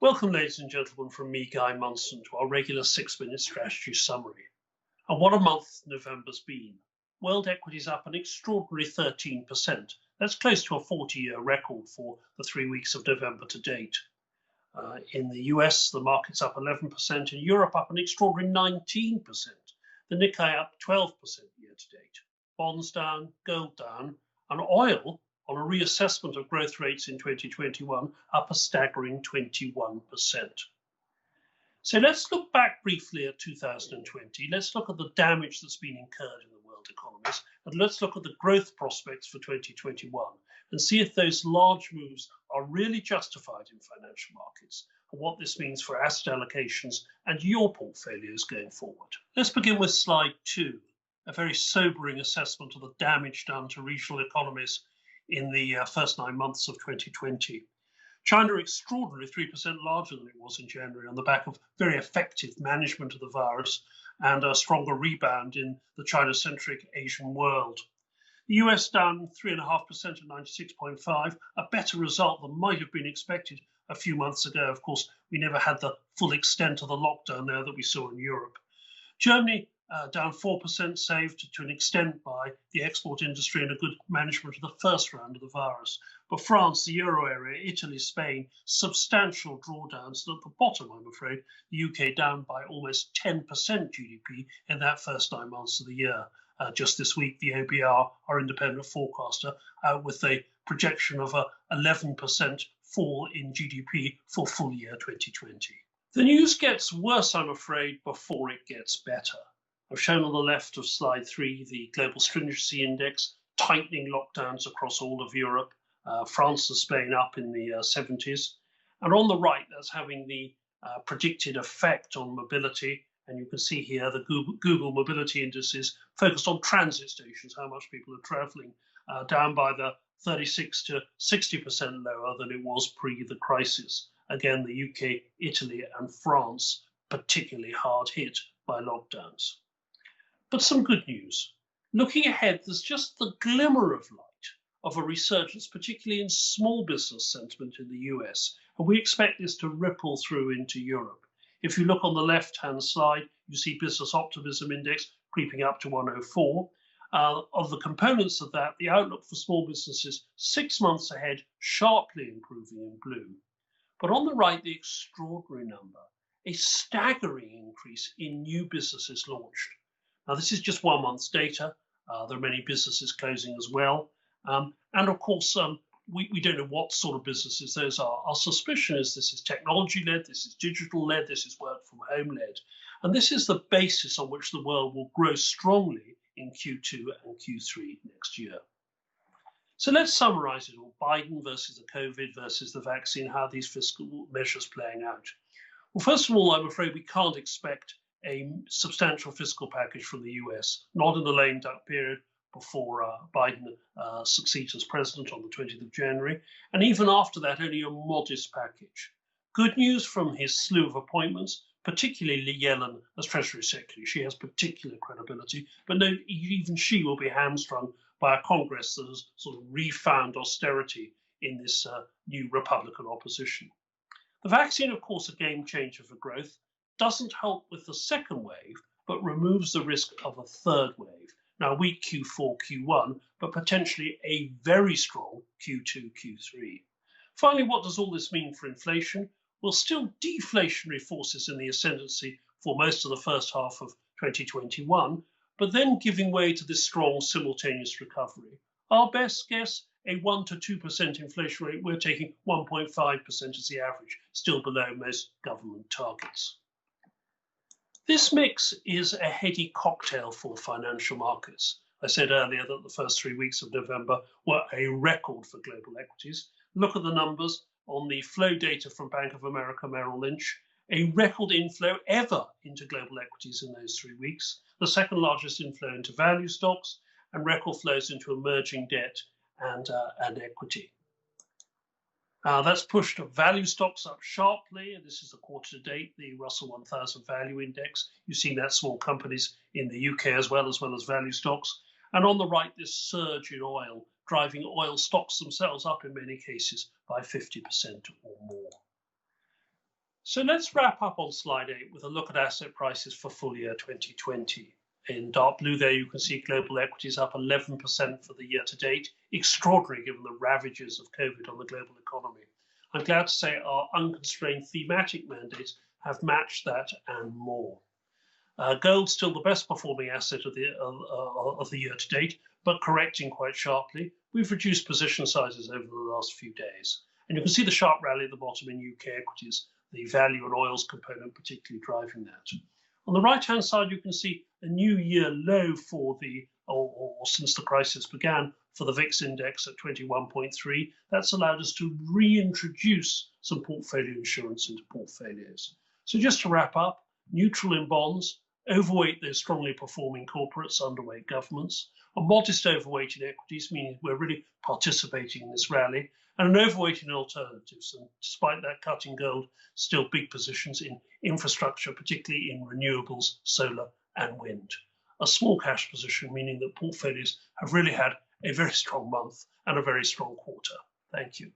Welcome, ladies and gentlemen, from me, Guy Monson, to our regular 6-minute strategy summary. And what a month November's been. World equities up an extraordinary 13%. That's close to a 40-year record for the 3 weeks of November to date. In the US, the market's up 11%, in Europe up an extraordinary 19%. The Nikkei up 12% year to date. Bonds down, gold down, and oil, on a reassessment of growth rates in 2021, up a staggering 21%. So let's look back briefly at 2020. Let's look at the damage that's been incurred in the world economies, and let's look at the growth prospects for 2021 and see if those large moves are really justified in financial markets and what this means for asset allocations and your portfolios going forward. Let's begin with slide 2, a very sobering assessment of the damage done to regional economies in the first 9 months of 2020. China extraordinarily 3% larger than it was in January on the back of very effective management of the virus and a stronger rebound in the China-centric Asian world. The US down 3.5% at 96.5, a better result than might have been expected a few months ago. Of course, we never had the full extent of the lockdown there that we saw in Europe. Germany down 4%, saved to an extent by the export industry and a good management of the first round of the virus. But France, the euro area, Italy, Spain, substantial drawdowns. And at the bottom, I'm afraid, the UK down by almost 10% GDP in that first 9 months of the year. Just this week, the OBR, our independent forecaster, with a projection of a 11% fall in GDP for full year 2020. The news gets worse, I'm afraid, before it gets better. I've shown on the left of slide 3 the global stringency index, tightening lockdowns across all of Europe, France and Spain up in the 70s. And on the right, that's having the predicted effect on mobility. And you can see here the Google mobility indices focused on transit stations, how much people are traveling, down by the 36 to 60% lower than it was pre the crisis. Again, the UK, Italy, and France particularly hard hit by lockdowns. But some good news. Looking ahead, there's just the glimmer of light of a resurgence, particularly in small business sentiment in the US, and we expect this to ripple through into Europe. If you look on the left-hand slide, you see business optimism index creeping up to 104. Of the components of that, the outlook for small businesses 6 months ahead, sharply improving in blue. But on the right, the extraordinary number, a staggering increase in new businesses launched. Now, this is just 1 month's data. There are many businesses closing as well. And of course, we don't know what sort of businesses those are. Our suspicion is this is technology-led, this is digital-led, this is work-from-home-led. And this is the basis on which the world will grow strongly in Q2 and Q3 next year. So let's summarize it all. Biden versus the COVID versus the vaccine, how these fiscal measures playing out. Well, first of all, I'm afraid we can't expect a substantial fiscal package from the US, not in the lame duck period before Biden succeeds as president on the 20th of January. And even after that, only a modest package. Good news from his slew of appointments, particularly Yellen as Treasury Secretary. She has particular credibility, but no, even she will be hamstrung by a Congress that has sort of refound austerity in this new Republican opposition. The vaccine, of course, a game changer for growth, doesn't help with the second wave, but removes the risk of a third wave. Now, weak Q4, Q1, but potentially a very strong Q2, Q3. Finally, what does all this mean for inflation? Well, still deflationary forces in the ascendancy for most of the first half of 2021, but then giving way to this strong simultaneous recovery. Our best guess, a 1 to 2% inflation rate. We're taking 1.5% as the average, still below most government targets. This mix is a heady cocktail for financial markets. I said earlier that the first 3 weeks of November were a record for global equities. Look at the numbers on the flow data from Bank of America Merrill Lynch, a record inflow ever into global equities in those 3 weeks, the second largest inflow into value stocks, and record flows into emerging debt and equity. That's pushed value stocks up sharply. This is the quarter to date, the Russell 1000 Value Index. You've seen that small companies in the UK as well as value stocks. And on the right, this surge in oil, driving oil stocks themselves up in many cases by 50% or more. So let's wrap up on slide 8 with a look at asset prices for full year 2020. In dark blue there, you can see global equities up 11% for the year to date. Extraordinary given the ravages of COVID on the global economy. I'm glad to say our unconstrained thematic mandates have matched that and more. Gold's still the best performing asset of the year to date, but correcting quite sharply. We've reduced position sizes over the last few days. And you can see the sharp rally at the bottom in UK equities, the value and oils component particularly driving that. On the right-hand side, you can see a new year low for or since the crisis began, for the VIX index at 21.3. That's allowed us to reintroduce some portfolio insurance into portfolios. So just to wrap up, neutral in bonds, overweight those strongly performing corporates, underweight governments, a modest overweight in equities, meaning we're really participating in this rally, and an overweight in alternatives. And despite that cut in gold, still big positions in infrastructure, particularly in renewables, solar and wind. A small cash position, meaning that portfolios have really had a very strong month and a very strong quarter. Thank you.